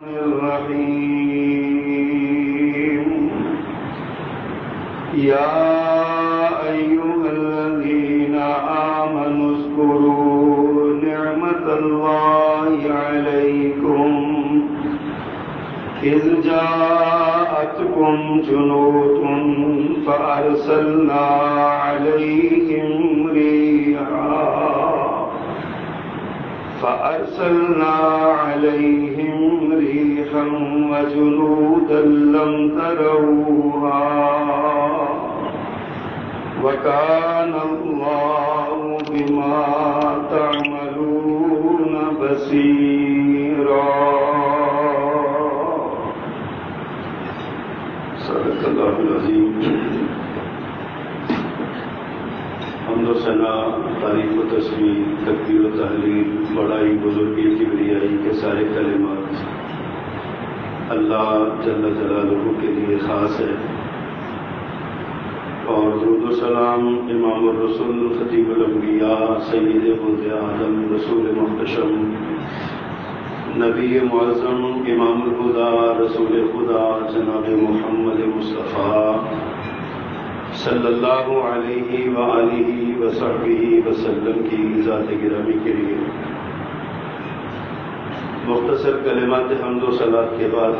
الرحيم يا أيها الذين آمنوا اذكروا نعمة الله عليكم إذ جاءتكم جنود فأرسلنا عليهم ريحا وجنودا لم تروها وكان الله بما تعملون بصيرا صدق اللہ العظیم۔ حمد و ثنا، تعریف و تسبیح، تکبیر و تحلیل، بڑائی، بزرگی، کبریائی کے سارے کلمات اللہ جل جلالہ کے لیے خاص ہے، اور درود و سلام امام الرسول خطیب الانبیاء سید ولد آدم رسول محتشم نبی معظم امام الہدیٰ رسول خدا جناب محمد مصطفیٰ صلی اللہ علیہ وآلہ وصحبہ وسلم کی ذات گرامی کے لیے مختصر کلمات حمد و صلات کے بعد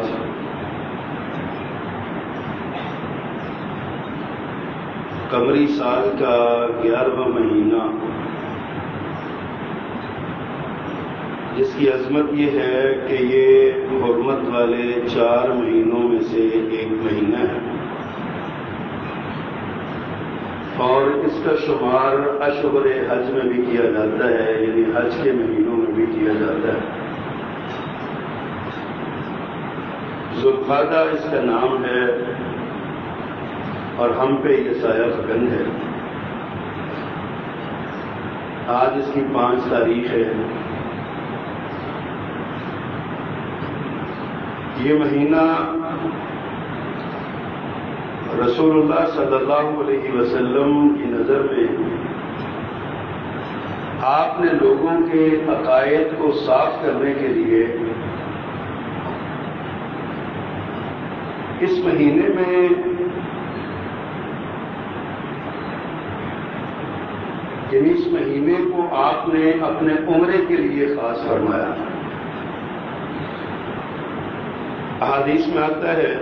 قمری سال کا 11واں مہینہ، جس کی عظمت یہ ہے کہ یہ حرمت والے 4 مہینوں میں سے ایک مہینہ ہے، اور اس کا شمار اشہر حج میں بھی کیا جاتا ہے، یعنی حج کے مہینوں میں بھی کیا جاتا ہے۔ ذوالقعدہ اس کا نام ہے، اور ہم پہ یہ سایہ فکن ہے۔ آج اس کی 5 تاریخ ہے۔ یہ مہینہ رسول اللہ صلی اللہ علیہ وسلم کی نظر میں آپ نے لوگوں کے عقائد کو صاف کرنے کے لیے اس مہینے میں اس مہینے کو آپ نے اپنے عمرے کے لیے خاص فرمایا۔ احادیث میں آتا ہے،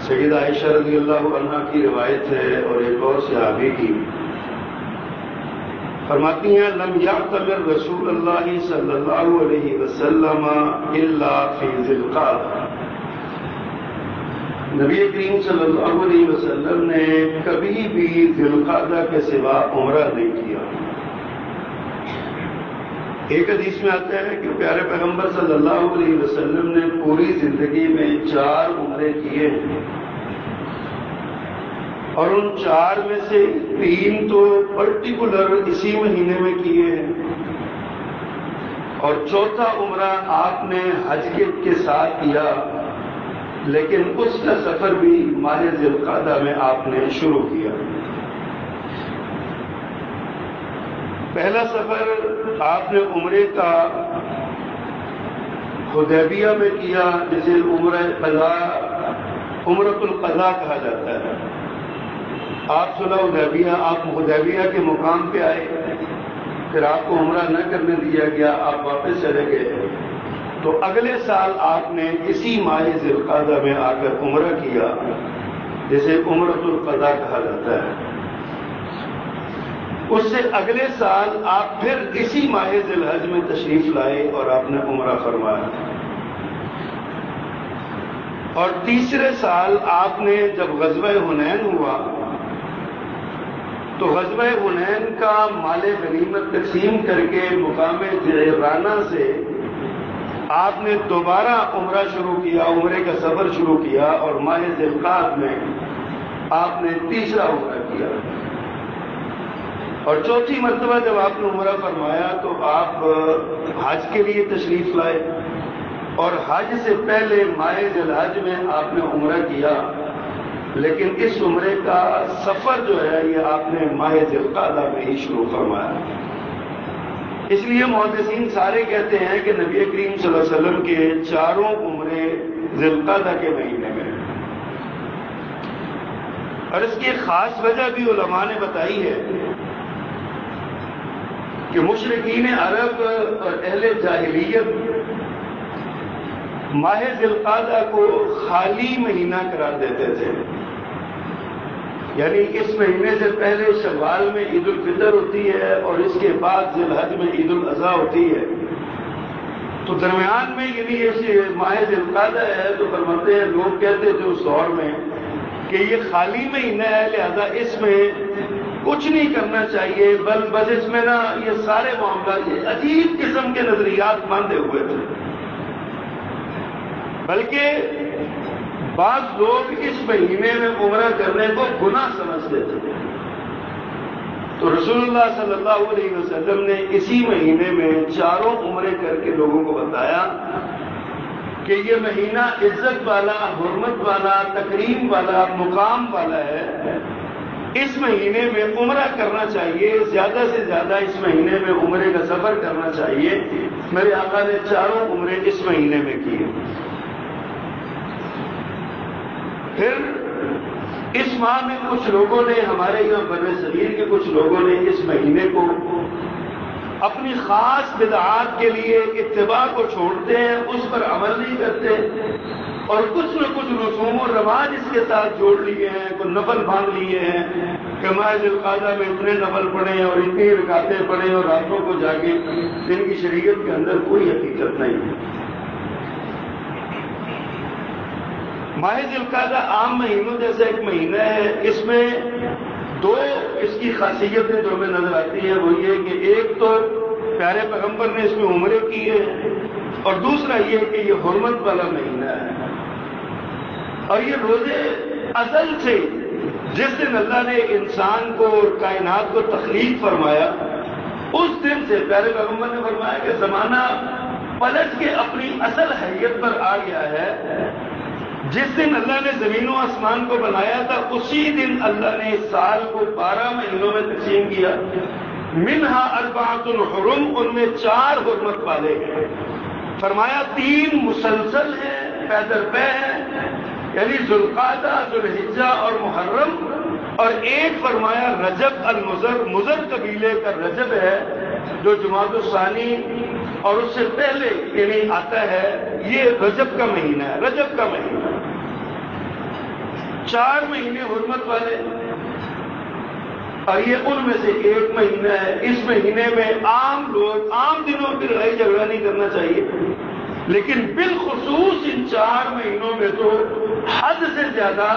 سیدہ عائشہ رضی اللہ عنہا کی روایت ہے اور ایک اور صحابی کی، فرماتی ہیں لم یعتمر رسول اللہ صلی اللہ علیہ وسلم الا فی ذی القعدہ، نبی کریم صلی اللہ علیہ وسلم نے کبھی بھی ذی القعدہ کے سوا عمرہ نہیں کیا۔ ایک حدیث میں آتا ہے کہ پیارے پیغمبر صلی اللہ علیہ وسلم نے پوری زندگی میں 4 عمرے کیے ہیں، اور ان 4 میں سے 3 تو پرٹیکولر اسی مہینے میں کیے ہیں، اور 4تھا عمرہ آپ نے حج کے ساتھ کیا، لیکن اس کا سفر بھی ماہ ذی القعدہ میں آپ نے شروع کیا۔ پہلا سفر آپ نے عمرے کا حدیبیہ میں کیا، جسے عمرۃ القضاء کہا جاتا ہے۔ آپ صلح حدیبیہ، آپ حدیبیہ کے مقام پہ آئے، پھر آپ کو عمرہ نہ کرنے دیا گیا، آپ واپس چلے گئے، تو اگلے سال آپ نے اسی ماہ ذی القعدہ میں آ کر عمرہ کیا، جسے عمرۃ القضاء کہا جاتا ہے۔ اس سے اگلے سال آپ پھر اسی ماہ ذی الحج میں تشریف لائے اور آپ نے عمرہ فرمایا، اور تیسرے سال آپ نے جب غزوہ حنین ہوا تو غزوہ حنین کا مال غنیمت تقسیم کر کے مقام جعرانہ سے آپ نے دوبارہ عمرہ شروع کیا، عمرے کا سفر شروع کیا، اور ماہ ذی القعدہ میں آپ نے تیسرا عمرہ کیا، اور چوتھی مرتبہ جب آپ نے عمرہ فرمایا تو آپ حج کے لیے تشریف لائے، اور حج سے پہلے ماہ ذی الحج میں آپ نے عمرہ کیا، لیکن اس عمرے کا سفر جو ہے یہ آپ نے ماہ ذی القعدہ میں ہی شروع فرمایا۔ اس لیے محدثین سارے کہتے ہیں کہ نبی کریم صلی اللہ علیہ وسلم کے چاروں عمرے ذی القعدہ کے مہینے میں، اور اس کی ایک خاص وجہ بھی علماء نے بتائی ہے کہ مشرکین عرب اور اہل جاہلیت ماہ ذی القعدہ کو خالی مہینہ قرار دیتے تھے، یعنی اس مہینے سے پہلے شوال میں عید الفطر ہوتی ہے اور اس کے بعد ذی الحج میں عید الاضحیٰ ہوتی ہے، تو درمیان میں یعنی یہ ماہ ذی القعدہ ہے، تو فرماتے ہیں لوگ کہتے تھے اس دور میں کہ یہ خالی مہینہ ہے، لہذا اس میں کچھ نہیں کرنا چاہیے، بس اس میں نا یہ سارے معاملات یہ عجیب قسم کے نظریات باندھے ہوئے تھے، بلکہ بعض لوگ اس مہینے میں عمرہ کرنے کو گناہ سمجھتے تھے، تو رسول اللہ صلی اللہ علیہ وسلم نے اسی مہینے میں چاروں عمرے کر کے لوگوں کو بتایا کہ یہ مہینہ عزت والا، حرمت والا، تکریم والا، مقام والا ہے، اس مہینے میں عمرہ کرنا چاہیے، زیادہ سے زیادہ اس مہینے میں عمرے کا سفر کرنا چاہیے۔ میرے آقا نے چاروں عمرے اس مہینے میں کیے۔ پھر اس ماہ میں کچھ لوگوں نے، ہمارے یہاں بر صغیر کے کچھ لوگوں نے اس مہینے کو اپنی خاص بدعات کے لیے اتباع کو چھوڑتے ہیں، اس پر عمل نہیں کرتے، اور کچھ نہ کچھ رسوم و رواج اس کے ساتھ جوڑ لیے ہیں، کوئی نفل باندھ لیے ہیں کہ ماہ ذی القعدہ میں اتنے نفل پڑھیں اور اتنی رکعتیں پڑھیں اور راتوں کو جاگیں، جن کی شریعت کے اندر کوئی حقیقت نہیں ہے۔ ماہ ذی القعدہ عام مہینوں جیسا ایک مہینہ ہے، اس میں دو اس کی خاصیتیں جو ہمیں نظر آتی ہیں، وہ یہ کہ ایک تو پیارے پیغمبر نے اس میں عمرے کیے، اور دوسرا یہ کہ یہ حرمت والا مہینہ ہے، اور یہ روزے ازل سے جس دن اللہ نے انسان کو اور کائنات کو تخلیق فرمایا، اس دن سے پیارے پیغمبر نے فرمایا کہ زمانہ پلٹ کے اپنی اصل حیت پر آ گیا ہے۔ جس دن اللہ نے زمین و آسمان کو بنایا تھا، اسی دن اللہ نے سال کو 12 مہینوں میں تقسیم کیا۔ منہا اربعۃ حرم، ان میں 4 حرمت والے ہیں، فرمایا 3 مسلسل ہیں، پے در پے ہیں، یعنی ذو القعدہ، ذو الحجہ اور محرم، اور ایک فرمایا رجب المضر، مضر قبیلے کا رجب ہے جو جمادی الثانی اور اس سے پہلے یعنی آتا ہے، یہ رجب کا مہینہ ہے، رجب کا مہینہ۔ 4 مہینے حرمت والے، اور یہ ان میں سے ایک مہینہ ہے۔ اس مہینے میں عام لوگ عام دنوں کی لڑائی جھگڑا نہیں کرنا چاہیے، لیکن بالخصوص ان 4 مہینوں میں تو حد سے زیادہ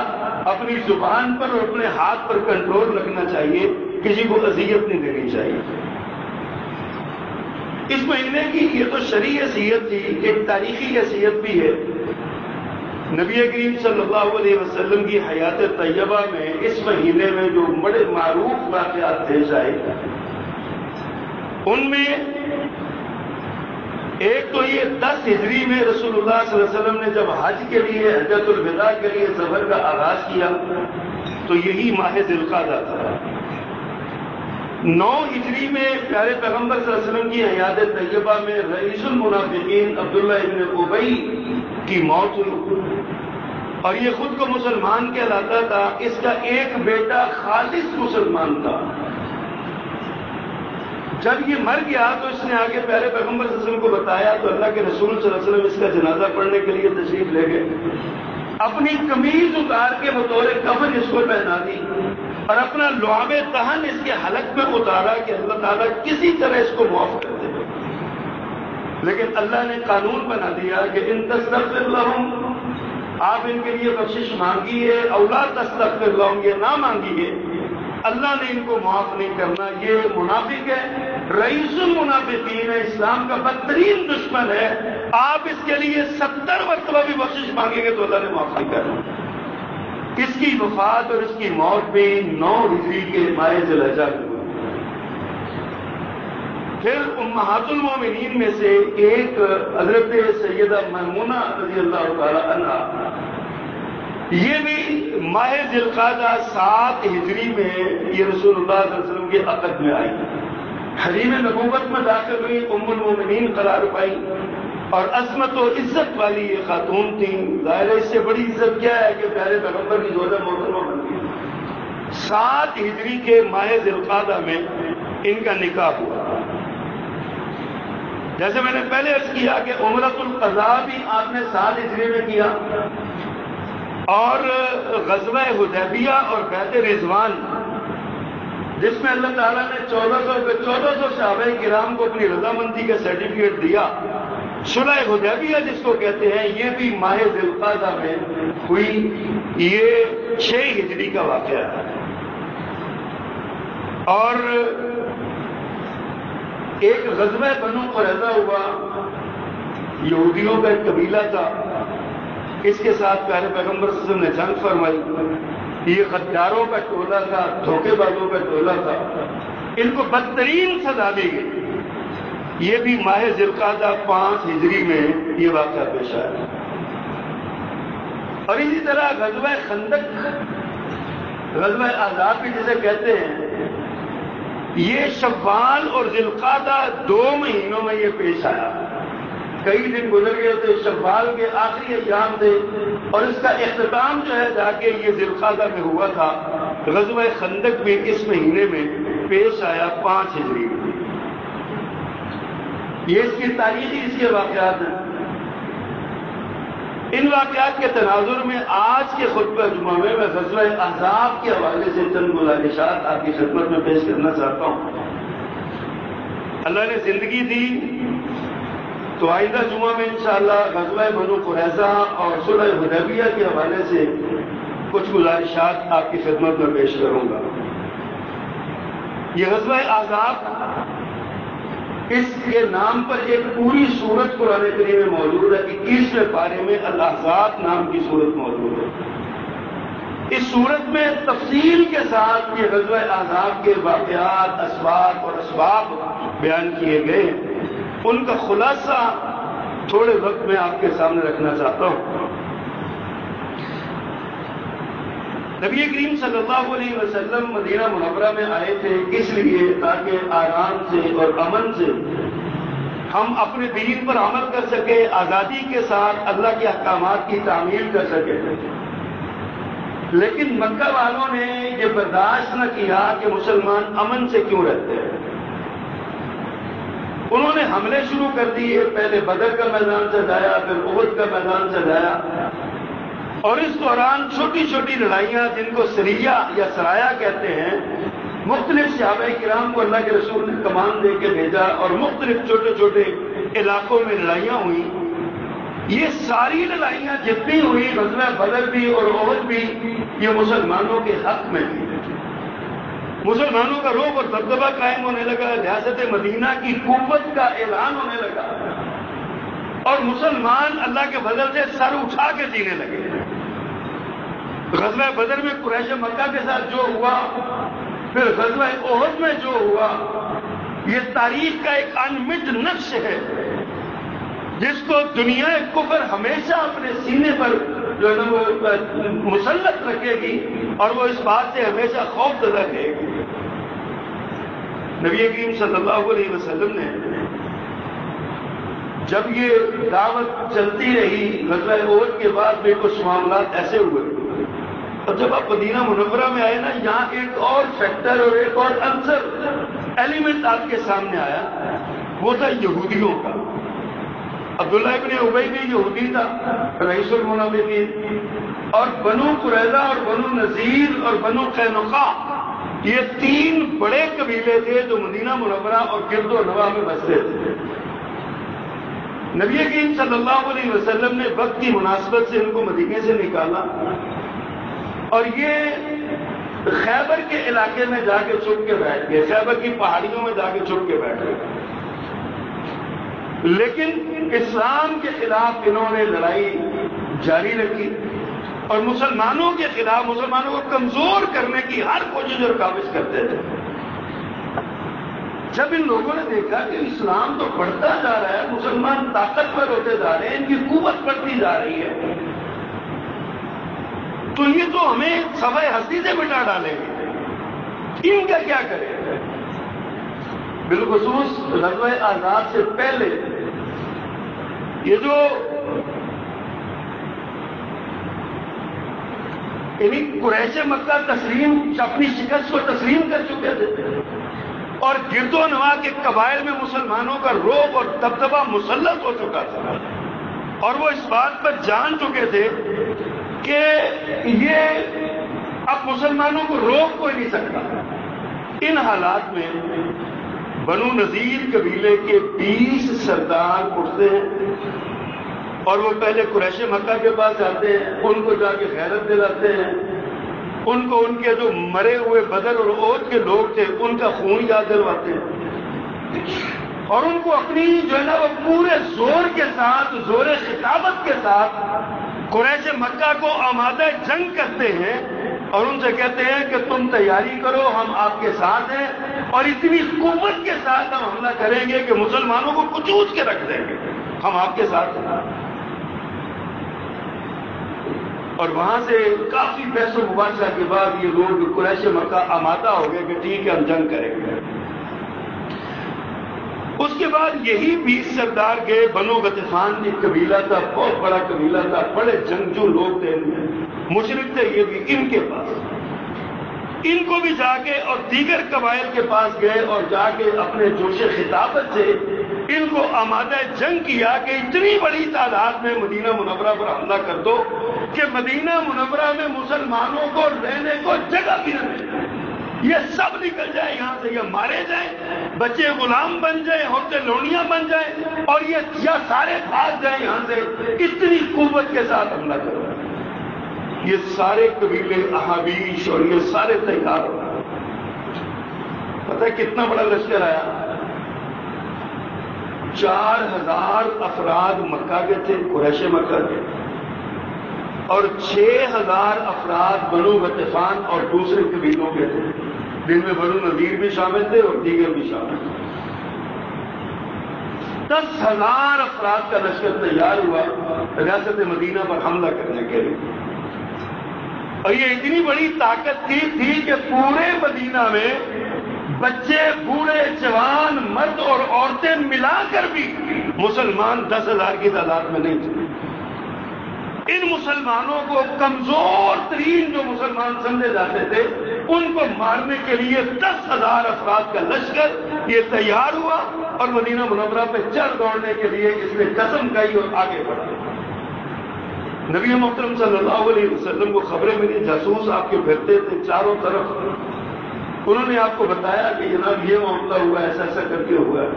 اپنی زبان پر اور اپنے ہاتھ پر کنٹرول رکھنا چاہیے، کسی کو اذیت نہیں دینی چاہیے۔ اس مہینے کی یہ تو شرعی حیثیت تھی، ایک تاریخی حیثیت بھی ہے۔ نبی کریم صلی اللہ علیہ وسلم کی حیات طیبہ میں اس مہینے میں جو بڑے معروف واقعات پیش آئے، ان میں ایک تو یہ 10 ہجری میں رسول اللہ صلی اللہ علیہ وسلم نے جب حج کے لیے، حجۃ الوداع کے لیے سفر کا آغاز کیا تو یہی ماہ ذی القعدہ تھا۔ 9 ہجری میں پیارے پیغمبر صلی اللہ علیہ وسلم کی حیات طیبہ میں رئیس المنافقین عبداللہ ابن ابی کی موت ہوئی، اور یہ خود کو مسلمان کہلاتا تھا، اس کا ایک بیٹا خالص مسلمان تھا۔ جب یہ مر گیا تو اس نے آگے پیارے پیغمبر صلی اللہ علیہ وسلم کو بتایا، تو اللہ کے رسول صلی اللہ علیہ وسلم اس کا جنازہ پڑھنے کے لیے تشریف لے گئے، اپنی قمیض اتار کے بطور کفن اس کو پہنا دی، اور اپنا لعاب دہن اس کے حلق میں اتارا کہ اللہ تعالیٰ کسی طرح اس کو معاف کر دے۔ لیکن اللہ نے قانون بنا دیا کہ ان تستغفر لہم، آپ ان کے لیے بخشش مانگیے، او لا تستغفر لہم، یہ نہ مانگیے، اللہ نے ان کو معاف نہیں کرنا۔ یہ منافق ہے، رئیس المنافقین ہے، اسلام کا بدترین دشمن ہے، آپ اس کے لیے 70 مرتبہ بھی بخشش مانگیں گے تو اللہ نے معاف نہیں کرنا۔ اس کی وفات اور اس کی موت بھی 9 ہجری کے ماہ ذی الحجہ میں ہوئی۔ پھر امہات المومنین میں سے ایک حضرت سیدہ میمونہ رضی اللہ تعالی عنہا، یہ بھی ماہ ذی القعدہ 7 ہجری میں یہ رسول اللہ صلی اللہ علیہ وسلم کے عقد میں آئی، حریم نبوت میں داخل ہوئی، ام المومنین قرار پائی، اور عظمت و عزت والی یہ خاتون تھیں۔ ظاہر ہے اس سے بڑی عزت کیا ہے کہ پیارے پیغمبر کی زوجہ محترمہ بن گئی۔ 7 ہجری کے ماہ ذی القعدہ میں ان کا نکاح ہوا۔ جیسے میں نے پہلے عرض کیا کہ عمرۃ القضاء بھی آپ نے 7 ہجری میں کیا، اور غزوہ حدیبیہ اور بیعت رضوان، جس میں اللہ تعالیٰ نے 1400 صحابہ کرام کو اپنی رضامندی کا سرٹیفکیٹ دیا، صلح حدیبیہ جس کو کہتے ہیں، یہ بھی ماہ ذی القعدہ میں ہوئی۔ یہ 6 ہجری کا واقعہ ہے۔ اور ایک غزوہ بنو قریظہ ہوا، یہودیوں کا ایک قبیلہ تھا، اس کے ساتھ پیارے پیغمبر صلی اللہ علیہ وسلم نے جنگ فرمائی۔ یہ غداروں کا ٹولہ تھا، دھوکے بازوں کا ٹولہ تھا، ان کو بدترین سزا دی گئی۔ یہ بھی ماہ ذی القعدہ 5 ہجری میں یہ واقعہ پیش آیا۔ اور اسی طرح غزوہ خندق، غزوہ احزاب بھی جسے کہتے ہیں، یہ شوال اور ذی القعدہ 2 مہینوں میں یہ پیش آیا۔ کئی دن گزر گئے تھے، شوال کے آخری ایام تھے، اور اس کا اختتام جو ہے جا کے یہ ذی القعدہ میں ہوا تھا۔ غزوہ خندق بھی اس مہینے میں پیش آیا 5 ہجری میں۔ یہ اس کی تاریخی اس کے واقعات ہیں۔ ان واقعات کے تناظر میں آج کے خطبہ جمعہ میں غزوہ احزاب کے حوالے سے چند گزارشات آپ کی خدمت میں پیش کرنا چاہتا ہوں۔ اللہ نے زندگی دی تو آئندہ جمعہ میں انشاءاللہ غزوہ بنو قریظہ اور صلح حدیبیہ کے حوالے سے کچھ گزارشات آپ کی خدمت میں پیش کروں گا۔ یہ غزوہ احزاب، اس کے نام پر ایک پوری سورت قرآن کریم میں موجود ہے۔ 21ویں پارے میں الاحزاب نام کی سورت موجود ہے۔ اس سورت میں تفصیل کے ساتھ یہ غزوہ احزاب کے واقعات، اسباب اور اسباب بیان کیے گئے۔ ان کا خلاصہ تھوڑے وقت میں آپ کے سامنے رکھنا چاہتا ہوں۔ نبی کریم صلی اللہ علیہ وسلم مدینہ منورہ میں آئے تھے اس لیے تاکہ آرام سے اور امن سے ہم اپنے دین پر عمل کر سکیں، آزادی کے ساتھ اللہ کے احکامات کی تعمیل کر سکیں۔ لیکن مکہ والوں نے یہ برداشت نہ کیا کہ مسلمان امن سے کیوں رہتے ہیں۔ انہوں نے حملے شروع کر دیے، پہلے بدر کا میدان سجایا، پھر احد کا میدان سجایا، اور اس دوران چھوٹی چھوٹی لڑائیاں جن کو سریہ یا سرایا کہتے ہیں، مختلف صحابہ کرام کو اللہ کے رسول نے کمان دے کے بھیجا اور مختلف چھوٹے چھوٹے علاقوں میں لڑائیاں ہوئیں۔ یہ ساری لڑائیاں جتنی ہوئی، غزوہ بدر بھی اور احد بھی، یہ مسلمانوں کے حق میں تھی۔ مسلمانوں کا رعب اور دبدبہ قائم ہونے لگا، ریاست مدینہ کی قوت کا اعلان ہونے لگا، اور مسلمان اللہ کے فضل سے سر اٹھا کے جینے لگے۔ غزوہ بدر میں قریش مکہ کے ساتھ جو ہوا، پھر غزوہ احد میں جو ہوا، یہ تاریخ کا ایک انمٹ نقش ہے جس کو دنیا کفر ہمیشہ اپنے سینے پر جو ہے نا وہ مسلط رکھے گی، اور وہ اس بات سے ہمیشہ خوف زدہ رہے گی۔ نبی کریم صلی اللہ علیہ وسلم نے جب یہ دعوت چلتی رہی، غزوہ احد کے بعد بھی کچھ معاملات ایسے ہوئے، اور جب آپ مدینہ منورہ میں آئے نا، یہاں ایک اور فیکٹر اور ایک اور عنصر ایلیمنٹ آپ کے سامنے آیا، وہ تھا یہودیوں کا۔ عبداللہ ابن ابی بھی یہودی تھا، رئیس المنافقین، اور بنو قریظہ اور بنو نذیر اور بنو قینقاع، یہ 3 بڑے قبیلے تھے جو مدینہ منورہ اور گرد و نواح میں بستے تھے۔ نبی کریم صلی اللہ علیہ وسلم نے وقت کی مناسبت سے ان کو مدینے سے نکالا، اور یہ خیبر کے علاقے میں جا کے چھپ کے بیٹھ گئے، خیبر کی پہاڑیوں میں جا کے چھپ کے بیٹھ گئے۔ لیکن اسلام کے خلاف انہوں نے لڑائی جاری رکھی، اور مسلمانوں کے خلاف، مسلمانوں کو کمزور کرنے کی ہر کوشش اور کاوش کرتے تھے۔ جب ان لوگوں نے دیکھا کہ اسلام تو بڑھتا جا رہا ہے، مسلمان طاقتور ہوتے جا رہے ہیں، ان کی قوت بڑھتی جا رہی ہے، تو یہ تو ہمیں صفحہ ہستی سے مٹا ڈالیں گے، ان کا کیا کریں؟ بالخصوص غزوہ احزاب سے پہلے یہ جو یعنی قریش مکہ اپنی شکست کو تسلیم کر چکے تھے اور گرد و نواح کے قبائل میں مسلمانوں کا رعب اور دبدبہ مسلط ہو چکا تھا، اور وہ اس بات پر جان چکے تھے کہ یہ اب مسلمانوں کو روک کوئی نہیں سکتا۔ ان حالات میں بنو نذیر قبیلے کے 20 سردار اٹھتے ہیں اور وہ پہلے قریش مکہ کے پاس جاتے ہیں، ان کو جا کے خیرت دلاتے ہیں، ان کو ان کے جو مرے ہوئے بدر اور احد کے لوگ تھے ان کا خون یاد دلواتے ہیں، اور ان کو اپنی جو ہے نا وہ پورے زور کے ساتھ، زور خطابت کے ساتھ قریش مکہ کو آمادہ جنگ کرتے ہیں اور ان سے کہتے ہیں کہ تم تیاری کرو، ہم آپ کے ساتھ ہیں اور اتنی قوت کے ساتھ ہم حملہ کریں گے کہ مسلمانوں کو کچوچ کے رکھ دیں گے، ہم آپ کے ساتھ ہیں۔ اور وہاں سے کافی بحث و مباحثہ کے بعد یہ لوگ قریش مکہ آمادہ ہو گئے کہ ٹھیک ہے ہم جنگ کریں گے۔ اس کے بعد یہی 20 سردار گئے، بنو غطفان ایک قبیلہ تھا، بہت بڑا قبیلہ تھا، بڑے جنگجو لوگ تھے، مشرک تھے یہ بھی، ان کے پاس ان کو بھی جا کے اور دیگر قبائل کے پاس گئے اور جا کے اپنے جوش خطابت سے ان کو آمادہ جنگ کیا کہ اتنی بڑی تعداد میں مدینہ منورہ پر حملہ کر دو کہ مدینہ منورہ میں مسلمانوں کو رہنے کو جگہ بھی نہ ملے، یہ سب نکل جائے یہاں سے، یہ مارے جائیں، بچے غلام بن جائیں، عورتیں لونیاں بن جائیں، اور یہ سارے بھاگ جائیں یہاں سے، اتنی قوت کے ساتھ حملہ کرو۔ یہ سارے قبیلے احابیش اور یہ سارے تیار ہو گئے۔ پتہ ہے کتنا بڑا لشکر آیا؟ 4000 افراد مکہ کے تھے، قریش مکہ کے، اور 6000 افراد بنو غطفان اور دوسرے قبیلوں کے تھے، جن میں بنو نذیر بھی شامل تھے اور دیگر بھی شامل تھے۔ 10,000 افراد کا لشکر تیار ہوا ریاست مدینہ پر حملہ کرنے کے لیے، اور یہ اتنی بڑی طاقت تھی کہ پورے مدینہ میں بچے، بوڑھے، جوان، مرد اور عورتیں ملا کر بھی مسلمان 10,000 کی تعداد میں نہیں تھے۔ ان مسلمانوں کو کمزور ترین جو مسلمان سمجھے جاتے تھے ان کو مارنے کے لیے 10,000 افراد کا لشکر یہ تیار ہوا اور مدینہ منورہ پہ چڑھ دوڑنے کے لیے اس نے قسم کھائی اور آگے بڑھا۔ نبی محترم صلی اللہ علیہ وسلم کو خبریں ملی، جاسوس آپ کے پھرتے تھے چاروں طرف، انہوں نے آپ کو بتایا کہ جناب یہ معاملہ ہوا، ایسا ایسا کر کے ہوا ہے۔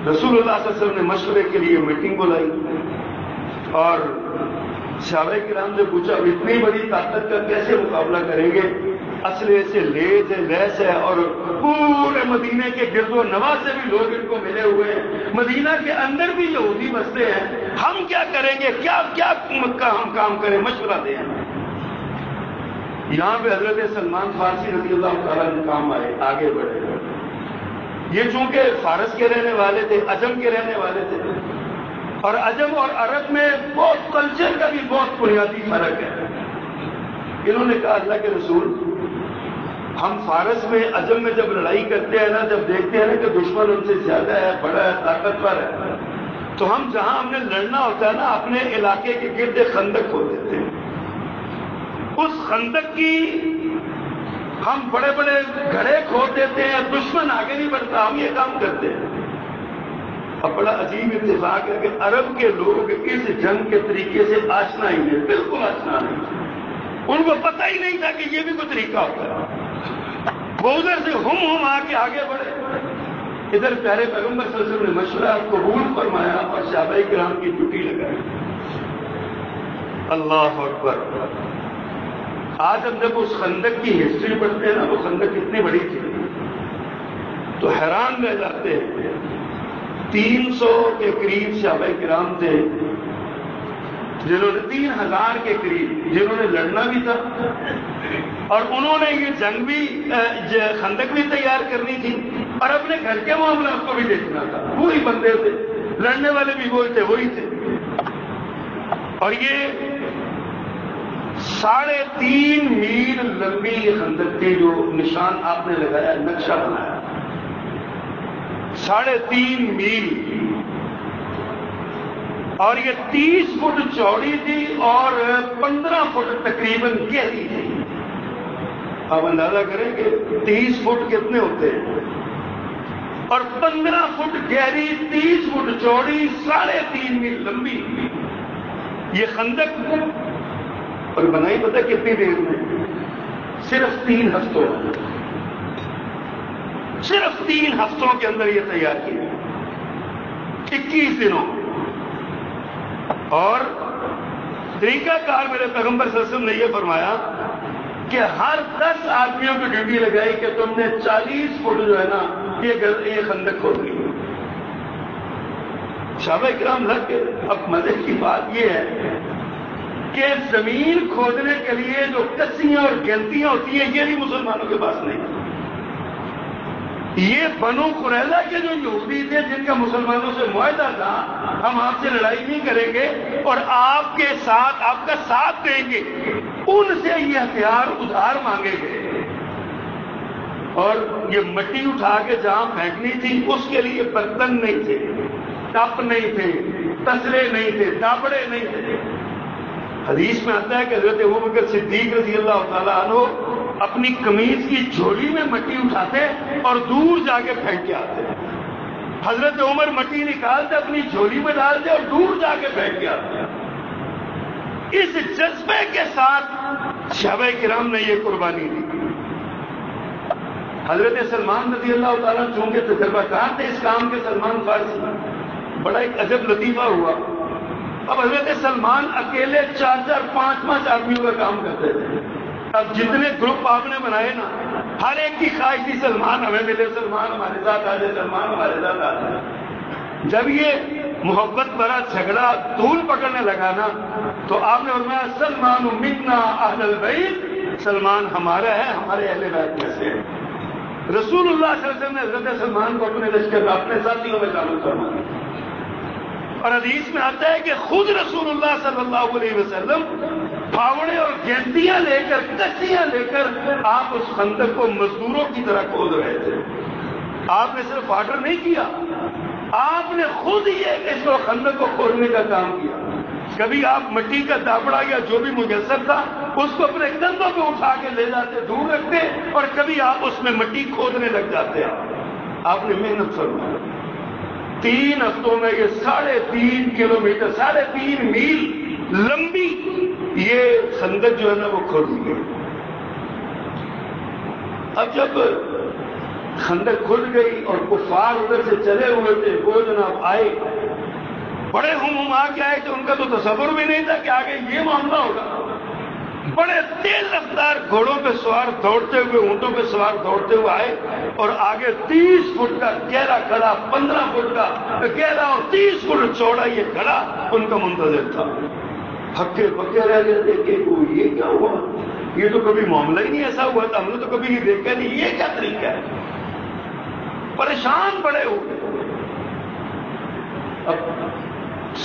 رسول اللہ صلی اللہ علیہ وسلم نے مشورے کے لیے میٹنگ بلائی اور صحابہ کرام نے پوچھا اتنی بڑی طاقت کا کیسے مقابلہ کریں گے؟ اسلحے سے لیس ہے، لیس ہے، اور پورے مدینے کے گرد و نواح سے بھی لوگ ان کو ملے ہوئے ہیں، مدینہ کے اندر بھی یہودی بستے ہیں، ہم کیا کریں گے؟ کیا ہم کام کریں؟ مشورہ دیں۔ یہاں پہ حضرت سلمان فارسی رضی اللہ تعالیٰ عنہ کام آئے، آگے بڑھے۔ یہ چونکہ فارس کے رہنے والے تھے، عجم کے رہنے والے تھے، اور عجم اور عرب میں بہت کلچر کا بھی بہت بنیادی فرق ہے۔ انہوں نے کہا اللہ کے رسول، ہم فارس میں عجم میں جب لڑائی کرتے ہیں نا، جب دیکھتے ہیں نا کہ دشمن ان سے زیادہ ہے، بڑا ہے، طاقتور ہے، تو ہم جہاں ہم نے لڑنا ہوتا ہے نا اپنے علاقے کے گرد خندق کھود دیتے ہیں، اس خندق کی ہم بڑے بڑے گڑھے کھود دیتے ہیں، دشمن آگے نہیں بڑھتا، ہم یہ کام کرتے ہیں۔ اب بڑا عجیب اتفاق ہے کہ عرب کے لوگ اس جنگ کے طریقے سے آشنا ہی نہیں، بالکل آشنا نہیں، ان کو پتہ ہی نہیں تھا کہ یہ بھی کوئی طریقہ ہوتا ہے۔ وہ ادھر سے ہم آ کے آگے بڑھے، ادھر پیارے پیغمبر صلی اللہ علیہ وسلم نے مشورہ قبول فرمایا اور صحابہ کرام کی ڈیوٹی لگائی۔ اللہ اکبر۔ آج ہم جب اس خندق کی ہسٹری پڑھتے ہیں نا، وہ خندق کتنی بڑی تھی تو حیران رہ جاتے ہیں۔ 300 کے قریب صحابہ کرام تھے، جنہوں نے 3000 کے قریب جنہوں نے لڑنا بھی تھا، اور انہوں نے یہ جنگ بھی خندق بھی تیار کرنی تھی اور اپنے گھر کے معاملات کو بھی دیکھنا تھا۔ وہی بندے تھے، لڑنے والے بھی وہی تھے، اور یہ 3.5 میل لمبی خندق تھی جو نشان آپ نے لگایا، نقشہ بنایا، 3.5 میل، اور یہ 30 فٹ چوڑی تھی اور 15 فٹ تقریباً گہری تھی۔ آپ اندازہ کریں کہ 30 فٹ کتنے ہوتے ہیں، اور 15 فٹ گہری، 30 فٹ چوڑی، 3.5 میل لمبی یہ خندق، اور بنائی پتہ کتنی دیر میں؟ صرف 3 ہفتوں، صرف 3 ہفتوں کے اندر یہ تیار کی، 21 دنوں۔ اور طریقہ کار میرے پیغمبر صلی اللہ علیہ وسلم نے یہ فرمایا کہ ہر 10 آدمیوں کی ڈیوٹی لگائی کہ تم نے 40 فٹ جو ہے نا یہ خندق کھودنی۔ صحابہ کرام لگ کے۔ اب مزے کی بات یہ ہے کہ زمین کھودنے کے لیے جو کسیاں اور گنتیاں ہوتی ہیں یہ بھی مسلمانوں کے پاس نہیں۔ یہ بنو قریظہ کے جو یہودی تھے جن کا مسلمانوں سے معاہدہ تھا، ہم آپ سے لڑائی نہیں کریں گے اور آپ کے ساتھ آپ کا ساتھ دیں گے، ان سے یہ ہتھیار ادھار مانگے گئے، اور یہ مٹی اٹھا کے جہاں پھینکنی تھی اس کے لیے برتن نہیں تھے، ٹپ نہیں تھے، تسلے نہیں تھے، دابڑے نہیں تھے۔ حدیث میں آتا ہے کہ حضرت ابوبکر صدیق رضی اللہ تعالیٰ عنہ اپنی قمیض کی جھولی میں مٹی اٹھاتے اور دور جا کے پھینک کے آتے۔ حضرت عمر مٹی نکالتے اپنی جھولی میں ڈالتے اور دور جا کے پھینک کے آتے۔ اس جذبے کے ساتھ صحابہ کرام نے یہ قربانی دی۔ حضرت سلمان رضی اللہ تعالیٰ چونکہ تجربہ کار تھے اس کام کے، سلمان فارسی، بڑا ایک عجب لطیفہ ہوا۔ اب حضرت سلمان اکیلے 4-4 5-5 آدمیوں کا کام کرتے تھے۔ اب جتنے گروپ آپ نے بنائے نا، ہر ایک کی خواہش تھی سلمان ہمیں ملے، سلمان ہمارے ساتھ آ جائے، سلمان ہمارے ساتھ آ جائے۔ جب یہ محبت بھرا جھگڑا طول پکڑنے لگا نا تو آپ نے فرمایا سلمان منا اہل البیت، سلمان ہمارا ہے، ہمارے اہل بیت میں سے۔ رسول اللہ صلی اللہ علیہ وسلم نے حضرت سلمان کو اپنے لشکر اپنے ساتھیوں میں شامل فرما دیا۔ اور حدیث میں آتا ہے کہ خود رسول اللہ صلی اللہ علیہ وسلم پھاوڑے اور گینتیاں لے کر، کسیاں لے کر آپ اس خندق کو مزدوروں کی طرح کھود رہے تھے۔ آپ نے صرف آرڈر نہیں کیا، آپ نے خود یہ اس کو خندق کو کھودنے کا کام کیا۔ کبھی آپ مٹی کا دابڑا یا جو بھی میسر تھا اس کو اپنے کندھوں پہ اٹھا کے لے جاتے، دور رکھتے، اور کبھی آپ اس میں مٹی کھودنے لگ جاتے۔ آپ نے محنت فرمائی۔ 3 ہفتوں میں یہ 3.5 کلومیٹر، 3.5 میل لمبی یہ خندق جو ہے نا وہ کھود لی گئی۔ اب جب خندق کھل گئی اور کفار ادھر سے چلے ہوئے تھے، وہ جناب آئے، بڑے ہم کے آئے تھے، ان کا تو تصور بھی نہیں تھا کہ آگے یہ معاملہ ہوگا۔ بڑے تیز رفتار گھوڑوں پہ سوار دوڑتے ہوئے، اونٹوں پہ سوار دوڑتے ہوئے آئے، اور آگے 30 فٹ کا گہرا کھڑا، 15 فٹ کا گہرا اور 30 فٹ چوڑا یہ کھڑا ان کا منتظر تھا۔ ہکے پکے رہ گئے تھے کہ یہ کیا ہوا، یہ تو کبھی معاملہ ہی نہیں ایسا ہوا تھا، ہم نے تو کبھی یہ دیکھا نہیں، یہ کیا طریقہ ہے۔ پریشان پڑے ہوئے۔ اب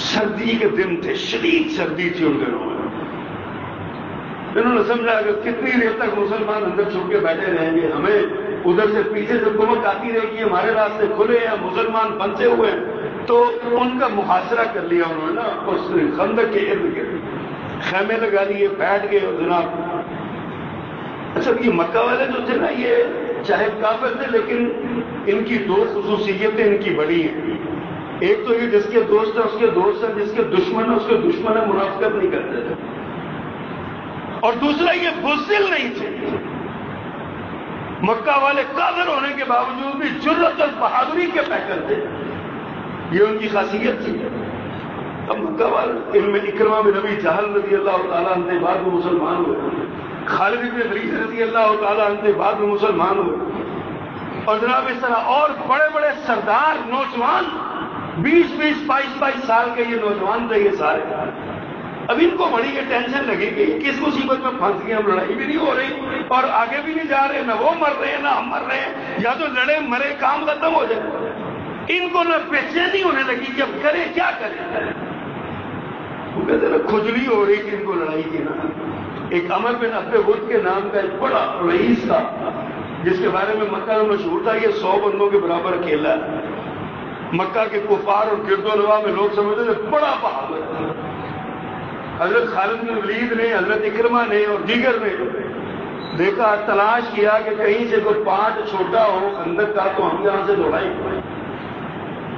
سردی کے دن تھے، شدید سردی تھی ان دنوں میں۔ انہوں نے سمجھا کہ کتنی دیر تک مسلمان اندر چھپ کے بیٹھے رہیں گے، ہمیں ادھر سے پیچھے سے کمک آتی رہے گی، ہمارے راستے کھلے ہیں، مسلمان پھنسے ہوئے ہیں۔ تو ان کا محاصرہ کر لیا انہوں نے نا، اس خندق کے ارد گرد خیمے لگا لیے، بیٹھ گئے۔ اور جناب اچھا یہ مکہ والے جو تھے نا، یہ چاہے کافر تھے لیکن ان کی 2 خصوصیتیں ان کی بڑی ہیں۔ ایک تو یہ جس کے دوست ہیں اس کے دوست ہیں، جس کے دشمن ہیں اس کے دشمن ہیں، منافقت نہیں کرتے تھے۔ اور دوسرا یہ بزدل نہیں تھے۔ مکہ والے کافر ہونے کے باوجود بھی جرأت اور بہادری کے پیکر تھے، یہ ان کی خاصیت تھی۔ اب مکہ والے ان میں اکرمہ بن ابی جہل رضی اللہ تعالیٰ عنہ بعد میں مسلمان ہوئے، خالد بن ولید رضی اللہ تعالیٰ عنہ بعد میں مسلمان ہوئے، اور جناب اس طرح اور بڑے بڑے سردار نوجوان، 20-20 22 سال کے یہ نوجوان تھے یہ سارے۔ اب ان کو بڑی یہ ٹینشن لگے گی، کس مصیبت میں پھنس گئے، ہم لڑائی بھی نہیں ہو رہی اور آگے بھی نہیں جا رہے، نہ وہ مر رہے ہیں نہ ہم مر رہے ہیں، یا تو لڑے مرے کام ختم ہو جائے۔ ان کو نہ بےچینی ہونے لگی کہ اب کرے کیا کرے، وہ کہتے ہیں کھجلی ہو رہی کہ ان کو لڑائی کی نا۔ ایک عمر بن عبد ود کے نام کا ایک بڑا رئیس تھا جس کے بارے میں مکہ میں مشہور تھا، یہ 100 بندوں کے برابر اکیلا ہے، مکہ کے کفار اور گرد و نواح میں لوگ سمجھتے تھے بڑا بہادر ہے. حضرت خالد بن ولید نے، حضرت اکرمہ نے اور دیگر نے دیکھا، تلاش کیا کہ کہیں سے کوئی پارٹ چھوٹا ہو خندق کا تو ہم یہاں سے دوڑائیں.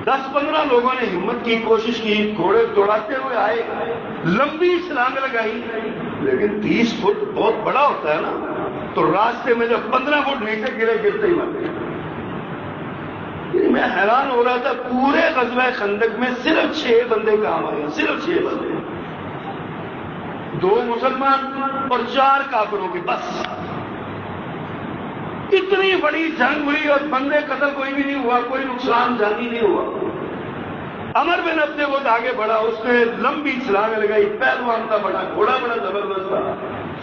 10-15 لوگوں نے ہمت کی، کوشش کی، گھوڑے دوڑاتے ہوئے آئے، لمبی چھلانگ لگائی، لیکن 30 فٹ بہت بڑا ہوتا ہے نا، تو راستے میں جب 15 فٹ نیچے گرے، گرتے ہی مر گئے. میں حیران ہو رہا تھا، پورے غزوہ خندق میں صرف 6 بندے کام آئے، صرف 6 بندے، 2 مسلمان اور 4 کافروں کے، بس. اتنی بڑی جنگ ہوئی اور بندے قتل کوئی بھی نہیں ہوا، کوئی نقصان جانی نہیں ہوا. عمر بن عبد وہ آگے بڑھا، اس نے لمبی چھلانگ لگائی، پہلوان تھا، بڑا گھوڑا بڑا زبردست تھا.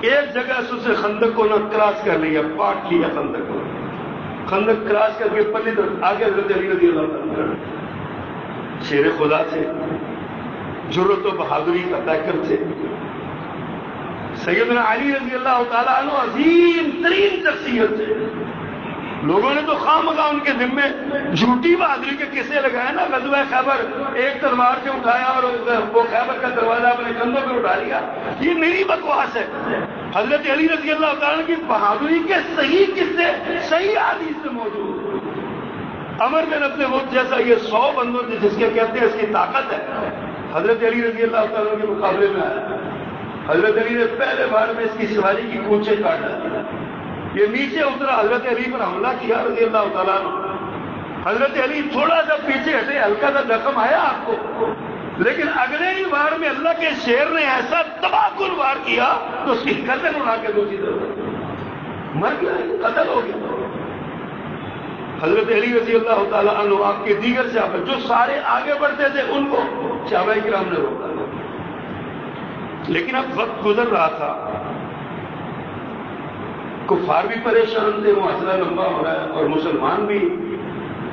ایک جگہ سے اس نے خندق کو نہ کراس کر لیا، پاٹ لیا خندق کو، خندق کراس کر کے پلی طرف آگے حضرت علی رضی اللہ عنہ شیر خدا تھے، جرأت و بہادری کا پیکر تھے. سیدنا علی رضی اللہ تعالیٰ عنہ عظیم ترین شخصیت تھے. لوگوں نے تو خواہ ان کے ذمے جھوٹی بہادری کے قصے لگائے نا. غزوہ خیبر ایک تلوار سے اٹھایا اور وہ خیبر کا دروازہ اپنے کندھوں پہ اٹھا لیا، یہ میری بکواس ہے. حضرت علی رضی اللہ تعالیٰ کی بہادری کے صحیح قصے صحیح حدیث میں موجود. عمر بن عبد وہد جیسا یہ 100 بندوں جس کے کہتے ہیں اس کی طاقت ہے، حضرت علی رضی اللہ تعالیٰ کے مقابلے میں آیا. حضرت علی نے پہلے بار میں اس کی سواری کی کونچے کاٹ ڈالی، یہ نیچے اترا، حضرت علی پر حملہ کیا رضی اللہ تعالیٰ عنہ. حضرت علی تھوڑا سا پیچھے ہٹے، ہلکا سا زخم آیا آپ کو، لیکن اگلے ہی وار میں اللہ کے شیر نے ایسا تباہ کن وار کیا تو اس کی گردن اڑا کے دوسری طرف مر گیا، قتل ہو گیا. حضرت علی رضی اللہ تعالیٰ عنہ آپ کے دیگر صحابہ جو سارے آگے بڑھتے تھے ان کو صحابہ کرام نے روکا. لیکن اب وقت گزر رہا تھا، کفار بھی پریشان تھے، معاشرہ لمبا ہو رہا ہے، اور مسلمان بھی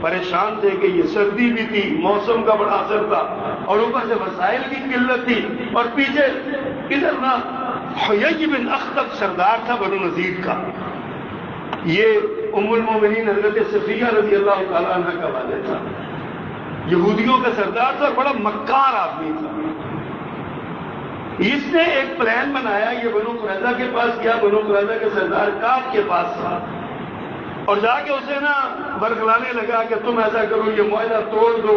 پریشان تھے کہ یہ سردی بھی تھی، موسم کا بڑا اثر تھا، اور اوپر سے وسائل کی قلت تھی. اور پیچھے ادھر نا حیی بن اخطب سردار تھا بنو نذیر کا، یہ ام المومنین حضرت صفیہ رضی اللہ تعالیٰ عنہ کا والد تھا، یہودیوں کا سردار تھا اور بڑا مکار آدمی تھا. اس نے ایک پلان بنایا، یہ بنو قریظہ کے پاس گیا، بنو قریظہ کے سردار کعب کے پاس تھا، اور جا کے اسے نا برگلانے لگا کہ تم ایسا کرو، یہ معاہدہ توڑ دو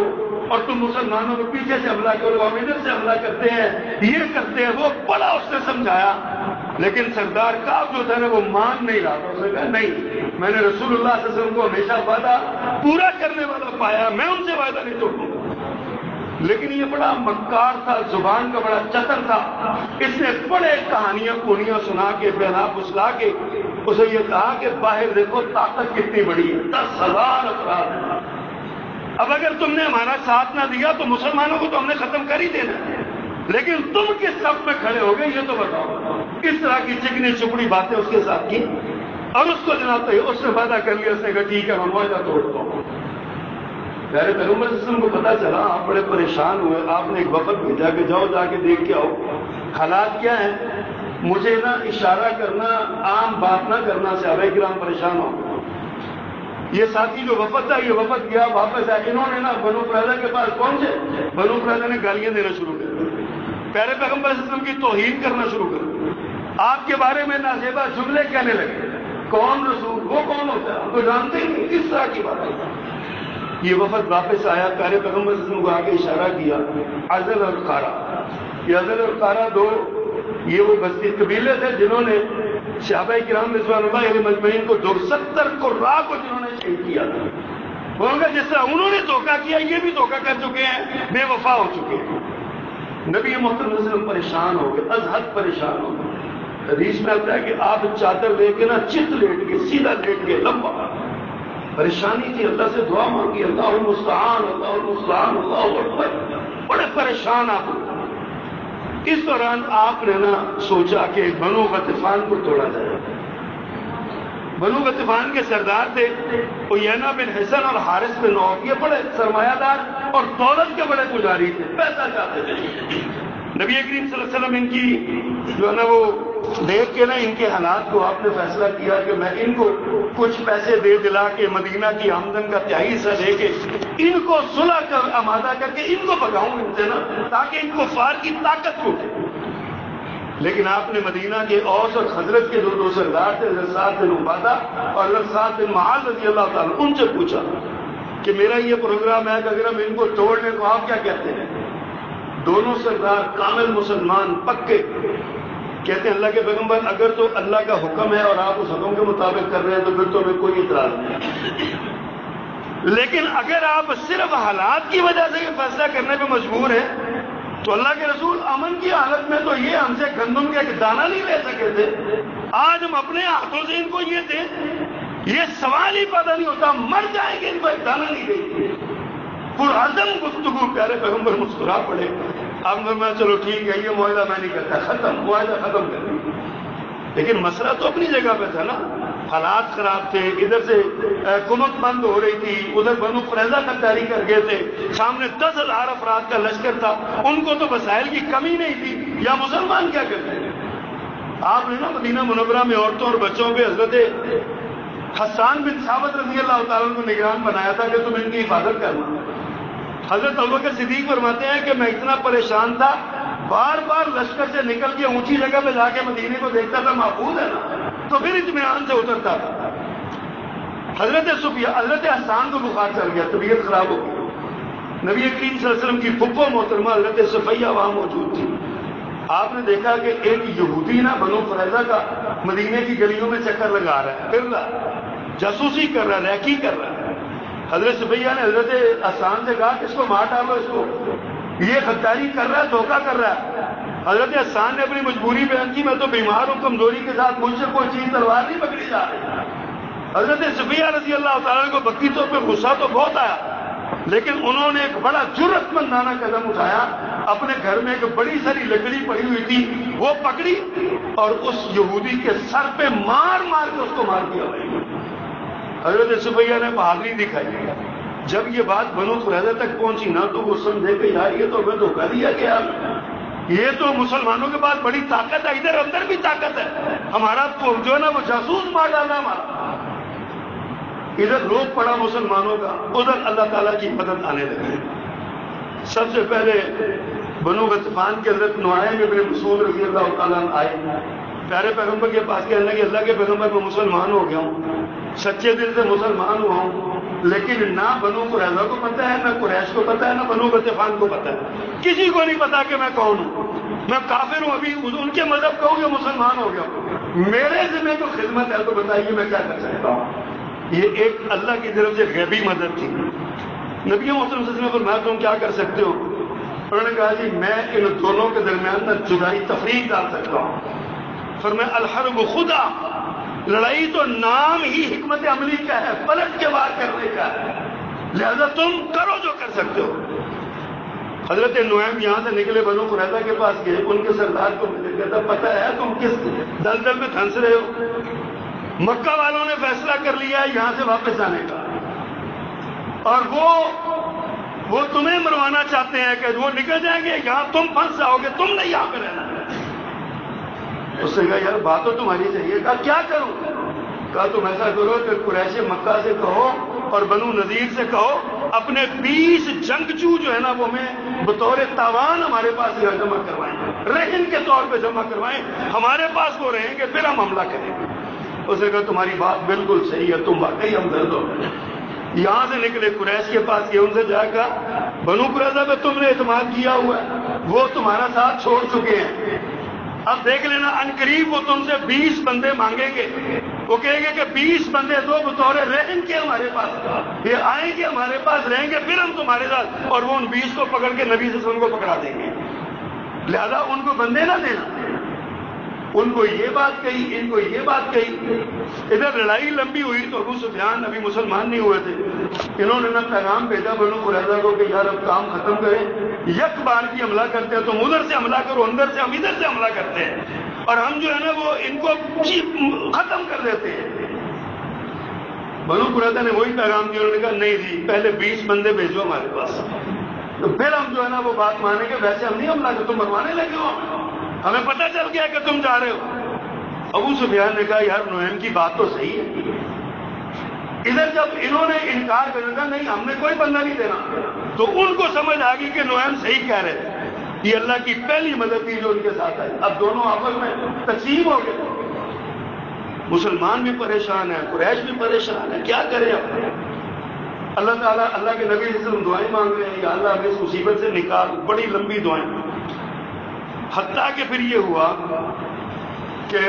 اور تم مسلمانوں کو پیچھے سے حملہ کرو، ہم ادھر سے حملہ کرتے ہیں، یہ کرتے ہیں، وہ بڑا اس نے سمجھایا. لیکن سردار کعب جو تھا نا وہ مان نہیں رہا تھا. اس نے کہا نہیں، میں نے رسول اللہ صلی اللہ علیہ وسلم کو ہمیشہ وعدہ پورا کرنے والا پایا، میں ان سے وعدہ نہیں توڑوں گا. لیکن یہ بڑا مکار تھا، زبان کا بڑا چتر تھا. اس نے بڑے کہانیاں پونیاں سنا کے بہلا پسلا کے اسے یہ کہا کہ باہر دیکھو طاقت کتنی بڑی ہے، 10,000 افراد ہیں. اب اگر تم نے ہمارا ساتھ نہ دیا تو مسلمانوں کو تو ہم نے ختم کر ہی دینا ہے، لیکن تم کس صف میں کھڑے ہو گئے یہ تو بتاؤ. اس طرح کی چکنی چپڑی باتیں اس کے ساتھ کی، اور اس کو جناب اس نے وعدہ کر لیا. اس نے کہا ٹھیک ہے میں معاہدہ توڑتا ہوں. پیارے پیغمبر صلی اللہ علیہ وسلم کو پتا چلا، آپ بڑے پریشان ہوئے. آپ نے ایک وفد بھیجا کہ جاؤ جا کے دیکھ کے آؤ حالات کیا ہیں. مجھے نا اشارہ کرنا، عام بات نہ کرنا، صحابہ کرام پریشان ہو. یہ ساتھی جو وفد تھا، یہ وفد گیا واپس آیا. انہوں نے نا بنو قریظہ کے پاس پہنچے، بنو قریظہ نے گالیاں دینا شروع کر دی، پیارے پیغمبر صلی اللہ علیہ وسلم کی توہین کرنا شروع کر دی، آپ کے بارے میں نازیبا جملے کہنے لگے. کون رسول، وہ کون ہوتا ہے، ہم تو جانتے ہی نہیں، کس طرح کی بات ہے. یہ وفد واپس آیا، پیارے پیغمبر صلی اللہ علیہ وسلم کو آگے اشارہ کیا. ازل اور قارا، یہ ازل اور قارا دو یہ وہ بستی قبیلے تھے جنہوں نے صحابہ کرام رضوان اللہ علیہ مجمعین کو 70 قراء کو جنہوں نے شہید کیا تھا. بولوں گا جس طرح انہوں نے دھوکہ کیا، یہ بھی دھوکہ کر چکے ہیں، بے وفا ہو چکے ہیں. نبی محترم صلی اللہ علیہ وسلم پریشان ہو گئے، از حد پریشان ہو گئے. حدیث میں آتا ہے کہ آپ چادر لے کے نا چت لیٹ کے، سیدھا لیٹ کے، لمبا پریشانی تھی. اللہ سے دعا مانگی، اللہ المستعان، اللہ المستعان، اللہ اکبر، بڑے پریشان آپ. اس دوران آپ نے نا سوچا کہ بنو غطفان کو توڑا جائے. بنو غطفان کے سردار تھے عیینہ بن حسن اور حارث بن عوف، یہ بڑے سرمایہ دار اور دولت کے بڑے پجاری تھے، پیسہ چاہتے تھے. نبی کریم صلی اللہ علیہ وسلم ان کی جو ہے نا وہ دیکھ کے نا ان کے حالات کو آپ نے فیصلہ کیا کہ میں ان کو کچھ پیسے دے دلا کے مدینہ کی آمدن کا 3/4 حصہ دے کے ان کو صلح کر آمادہ کر کے ان کو بھگاؤں ان سے نا، تاکہ ان کفار کی طاقت ٹوٹے۔ لیکن آپ نے مدینہ کے اوس اور خزرج کے دو سردار تھے، حضرت سعد بن عبادہ اور حضرت سعد بن معاذ رضی اللہ تعالیٰ، ان سے پوچھا کہ میرا یہ پروگرام ہے کہ اگر ہم ان کو توڑنے کو آپ کیا کہتے ہیں؟ دونوں سردار کامل مسلمان پکے کہتے ہیں اللہ کے پیغمبر اگر تو اللہ کا حکم ہے اور آپ اس حکم کے مطابق کر رہے ہیں تو پھر تو ہمیں کوئی اعتراض نہیں، لیکن اگر آپ صرف حالات کی وجہ سے یہ فیصلہ کرنے پہ مجبور ہیں تو اللہ کے رسول امن کی حالت میں تو یہ ہم سے گندم کا ایک دانہ نہیں لے سکے تھے، آج ہم اپنے ہاتھوں سے ان کو یہ دیں، یہ سوال ہی پیدا نہیں ہوتا، مر جائیں گے ان کو ایک دانہ نہیں دیں گے۔ پرعزم گفتگو، پیارے پیغمبر مسکرا پڑے۔ اب میں چلو ٹھیک ہے، یہ معاہدہ میں نہیں کرتا، ختم، معاہدہ ختم کر دیا۔ لیکن مسئلہ تو اپنی جگہ پہ تھا نا، حالات خراب تھے، ادھر سے کمک بند ہو رہی تھی، ادھر بنو قریظہ خریداری کر گئے تھے، سامنے 10,000 افراد کا لشکر تھا، ان کو تو وسائل کی کمی نہیں تھی، یا مسلمان کیا کرتے ہیں؟ آپ نے نا مدینہ منورہ میں عورتوں اور بچوں پہ حضرت حسان بن ثابت رضی اللہ تعالیٰ کو نگران بنایا تھا کہ تم ان کی حفاظت کرنا۔ حضرت ابوبکر صدیق فرماتے ہیں کہ میں اتنا پریشان تھا، بار بار لشکر سے نکل کے اونچی جگہ پہ جا کے مدینے کو دیکھتا تھا، محفوظ ہے نا، تو پھر اطمینان سے اترتا تھا۔ حضرت حسان کو بخار چل گیا، طبیعت خراب ہو گئی، نبی کریم صلی اللہ علیہ وسلم کی پھپھو محترمہ حضرت صفیہ وہاں موجود تھی۔ آپ نے دیکھا کہ ایک یہودی نا بنو قریظہ کا مدینے کی گلیوں میں چکر لگا رہا ہے، پھر رہا ہے، جاسوسی کر رہا ہے، ریکی کر رہا ہے۔ حضرت صفیہ نے حضرت حسان سے کہا کہ اس کو مار ڈالو، اس کو، یہ غداری کر رہا ہے، دھوکہ کر رہا ہے۔ حضرت حسان نے اپنی مجبوری بیان کی، میں تو بیمار ہوں، کمزوری کے ساتھ مجھ سے کوئی چیز تلوار نہیں پکڑی جا رہی۔ حضرت صفیہ رضی اللہ تعالیٰ کو بقی طور پہ غصہ تو بہت آیا، لیکن انہوں نے ایک بڑا جرأت مندانہ قدم اٹھایا، اپنے گھر میں ایک بڑی ساری لکڑی پڑی ہوئی تھی، وہ پکڑی اور اس یہودی کے سر پہ مار مار کے اس کو مار دیا۔ حضرت صفیہ نے بہادری دکھائی۔ جب یہ بات بنو قریظہ تک پہنچی نا تو وہ سمجھے کہ یار یہ تو ہمیں دھوکہ دیا گیا، یہ تو مسلمانوں کے پاس بڑی طاقت ہے، ادھر اندر بھی طاقت ہے، ہمارا جو ہے نا وہ جاسوس مار ڈالنا ہمارا۔ ادھر روک پڑا مسلمانوں کا، ادھر اللہ تعالیٰ کی مدد آنے لگی۔ سب سے پہلے بنو غطفان کے حضرت نعیم ابن مسعود رضی اللہ تعالیٰ آئے، پیارے پیغمبر کے پاس کہنے لگے اللہ کے پیغمبر میں مسلمان ہو گیا ہوں، سچے دل سے مسلمان ہوا ہوں، لیکن نہ بنو قریظہ کو پتہ ہے، نہ قریش کو پتہ ہے، نہ بنو غطفان کو پتہ ہے، کسی کو نہیں پتا کہ میں کون ہوں، میں کافر ہوں، ابھی ان کے مذہب کا ہوں یا مسلمان ہو گیا ہوں، میرے ذمہ تو خدمت ہے، تو بتائیے میں کیا کر سکتا ہوں۔ یہ ایک اللہ کی طرف سے غیبی مدد تھی۔ نبی محترم صلی اللہ علیہ وسلم نے فرمایا تم کیا کر سکتے ہو؟ انہوں نے کہا جی میں ان دونوں کے درمیان نہ جدائی تفریق ڈال سکتا ہوں۔ فرمایا الحرب خدا، لڑائی تو نام ہی حکمت عملی کا ہے، پلٹ کے وار کرنے کا ہے، لہذا تم کرو جو کر سکتے ہو۔ حضرت نعیم یہاں سے نکلے، بنو قریظہ کے پاس گئے، ان کے سردار کو ملے، کہتا پتہ ہے تم کس دلدل میں دھنس رہے ہو؟ مکہ والوں نے فیصلہ کر لیا ہے یہاں سے واپس آنے کا، اور وہ تمہیں مروانا چاہتے ہیں کہ وہ نکل جائیں گے، یہاں تم پھنس جاؤ گے، تم نہیں یہاں پہ رہنا۔ اس نے کہا یار بات تو تمہاری صحیح ہے، کہا کیا کروں؟ کہا تم ایسا کرو کہ قریش مکہ سے کہو اور بنو نذیر سے کہو اپنے 20 جنگجو جو ہے نا وہ ہمیں بطور تاوان ہمارے پاس یہاں جمع کروائیں، رہن کے طور پہ جمع کروائیں، ہمارے پاس وہ رہیں گے، پھر ہم حملہ کریں گے۔ اس نے کہا تمہاری بات بالکل صحیح ہے، تم واقعی ہمدرد ہو۔ یہاں سے نکلے، قریش کے پاس گئے، ان سے جا کر بنو قریظہ پہ تم نے اعتماد کیا ہوا ہے، وہ تمہارا ساتھ چھوڑ چکے ہیں، اب دیکھ لینا عنقریب وہ تم سے 20 بندے مانگیں گے، وہ کہیں گے کہ 20 بندے دو بطور رہن کے ہمارے پاس، یہ آئیں گے ہمارے پاس رہیں گے، پھر ہم تمہارے ساتھ، اور وہ ان 20 کو پکڑ کے نبی صلی اللہ علیہ وسلم کو پکڑا دیں گے، لہذا ان کو بندے نہ دینا۔ ان کو یہ بات کہی، ان کو یہ بات کہی، ادھر لڑائی لمبی ہوئی تو ابو سفیان ابھی مسلمان نہیں ہوئے تھے، انہوں نے نا پیغام بھیجا بنو قریظہ کو کہ یار اب کام ختم کریں، یک بار کی حملہ کرتے ہیں، تم ادھر سے حملہ کرو اندر سے، ہم ادھر سے حملہ کرتے ہیں، اور ہم جو ہے نا وہ ان کو ختم کر دیتے ہیں۔ بنو قریظہ نے وہی پیغام دیا، انہوں نے کہا نہیں جی پہلے 20 بندے بھیجو ہمارے پاس، تو پھر ہم جو ہے نا وہ بات مانیں گے، ویسے ہم نہیں حملہ کرتے، تم مروانے لگے ہو، ہمیں پتہ چل گیا کہ تم جا رہے ہو۔ ابو سفیان نے کہا یار نعیم کی بات تو صحیح ہے، ادھر جب انہوں نے انکار کرنے کا نہیں ہم نے کوئی بندہ نہیں دینا، تو ان کو سمجھ آ گئی کہ نعیم صحیح کہہ رہے تھے، یہ اللہ کی پہلی مدد تھی جو ان کے ساتھ آئی۔ اب دونوں آپس میں تقسیم ہو گئے، مسلمان بھی پریشان ہیں، قریش بھی پریشان ہے، کیا کریں اب؟ اللہ تعالیٰ اللہ کے نبی صلی اللہ علیہ وسلم دعائیں مانگ رہے ہیں، یا اللہ ہمیں اس مصیبت سے نکال، بڑی لمبی دعائیں، حتیٰ کہ پھر یہ ہوا کہ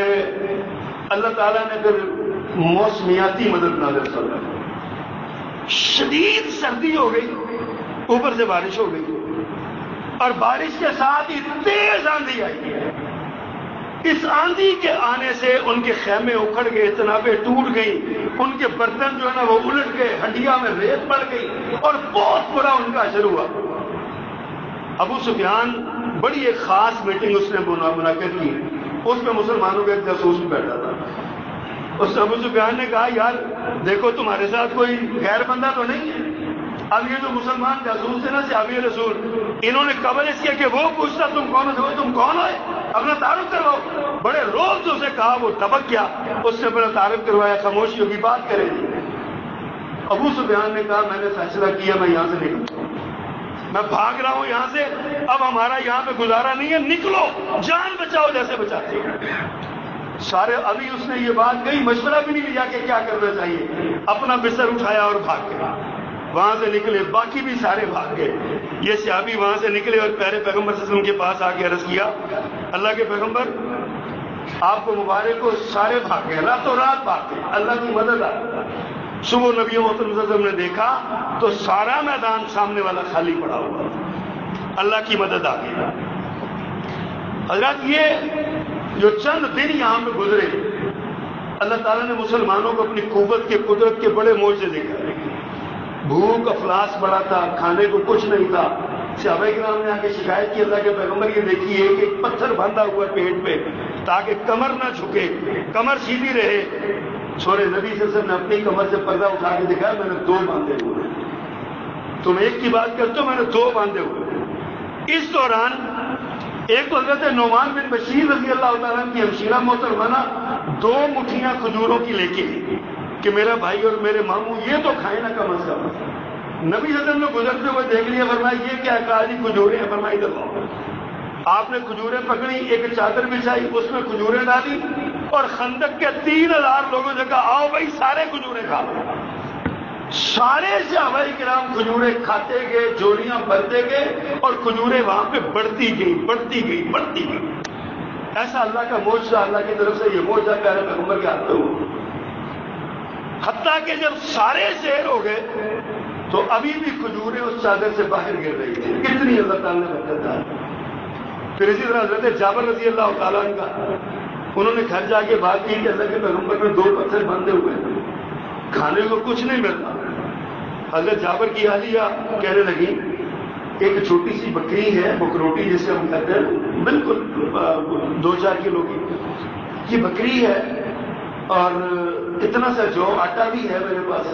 اللہ تعالیٰ نے پھر موسمیاتی مدد نازل فرمائی، شدید سردی ہو گئی، اوپر سے بارش ہو گئی، اور بارش کے ساتھ ہی تیز آندھی آئی۔ اس آندھی کے آنے سے ان کے خیمے اکھڑ گئے، تنابیں ٹوٹ گئی، ان کے برتن جو ہے نا وہ الٹ گئے، ہنڈیا میں ریت پڑ گئی، اور بہت برا ان کا اثر ہوا۔ ابو سفیان بڑی ایک خاص میٹنگ اس نے منعقد کی، اس میں مسلمانوں کا ایک جاسوس بھی بیٹھا تھا۔ اس ابو سفیان نے کہا یار دیکھو تمہارے ساتھ کوئی غیر بندہ تو نہیں ہے، اب یہ جو مسلمان جاسوس ہے نا صحابی رسول، انہوں نے قبل اس کے کہ وہ پوچھتا تم کون ہو، تم کون ہو، اپنا تعارف کرواؤ۔ بڑے روب سے اسے کہا، وہ دبک گیا، اس نے اپنا تعارف کروایا، خاموشی ہوگی، بات کریں گے۔ ابو سفیان نے کہا میں نے فیصلہ کیا میں یہاں سے نکلوں، میں بھاگ رہا ہوں یہاں سے، اب ہمارا یہاں پہ گزارا نہیں ہے، نکلو، جان بچاؤ جیسے بچاتے ہیں۔ سارے ابھی اس نے یہ بات کہی، مشورہ بھی نہیں لیا کہ کیا کرنا چاہیے، اپنا بستر اٹھایا اور بھاگ گئے، وہاں سے نکلے، باقی بھی سارے بھاگ گئے۔ یہ صحابی وہاں سے نکلے اور پیارے پیغمبر صلی اللہ علیہ وسلم کے پاس آ کے عرض کیا اللہ کے پیغمبر آپ کو مبارک ہو، سارے بھاگ گئے، راتوں رات بھاگ گئے، اللہ کی مدد آ گئی۔ صبح نبی محترم صلی اللہ علیہ وسلم نے دیکھا تو سارا میدان سامنے والا خالی پڑا ہوا، اللہ کی مدد آ گئی۔ حضرات یہ جو چند دن یہاں پہ گزرے، اللہ تعالیٰ نے مسلمانوں کو اپنی قوت کے قدرت کے بڑے معجزے دکھائے۔ بھوک افلاس بڑا تھا، کھانے کو کچھ نہیں تھا، صحابہ کرام نے آ کے شکایت کی اللہ کے پیغمبر یہ دیکھیے کہ ایک پتھر باندھا ہوا پیٹ پہ تاکہ کمر نہ جھکے، کمر سیدھی رہے۔ چھوڑے نبی صلی اللہ علیہ وسلم نے اپنی کمر سے پردہ اٹھا کے دکھایا میں نے 2 باندھے ہوئے، تم ایک کی بات کرتے ہو، میں نے 2 باندھے ہوئے۔ اس دوران ایک تو حضرت نعمان بن بشیر رضی اللہ تعالیٰ کی ہمشیرہ محترمہ نا 2 مٹھیاں کھجوروں کی لے کے کہ میرا بھائی اور میرے ماموں یہ تو کھائے نا کم از کم۔ نبی صلی اللہ علیہ وسلم نے گزرتے ہوئے دیکھ لیا، فرمایا یہ کیا، کہا جی کھجوریں ہیں، فرمایا ادھر لاؤ۔ آپ نے کھجوریں پکڑی، ایک چادر بچھائی، اس میں کھجوریں ڈالی، اور خندق کے 3000 لوگوں نے کہا آؤ بھائی سارے کھجوریں کھاؤ۔ سارے صحابہ کرام کھجوریں کھاتے گئے، جوڑیاں بھرتے گئے، اور کھجوریں وہاں پہ بڑھتی گئی بڑھتی گئی بڑھتی گئی۔ ایسا اللہ کا معجزہ، اللہ کی طرف سے یہ معجزہ پیارے پیغمبر کے ہاتھ میں ہوا۔ حتیٰ کہ جب سارے شیر ہو گئے تو ابھی بھی کھجوریں اس چادر سے باہر گر رہی تھی، کتنی اللہ تعالیٰ نے برکت ڈالی۔ پھر اسی طرح حضرت جابر رضی اللہ تعالیٰ عنہ کا، انہوں نے گھر جا کے بات کی کہ اللہ کے پیغمبر نے 2 پتھر باندھے ہوئے ہیں، کھانے کو کچھ نہیں ملتا۔ حضرت جابر کی اہلیہ کہنے لگی ایک چھوٹی سی بکری ہے، بکروٹی جسے ہم کہتے ہیں، بالکل 2-4 کلو کی یہ بکری ہے، اور اتنا سا جو آٹا بھی ہے میرے پاس،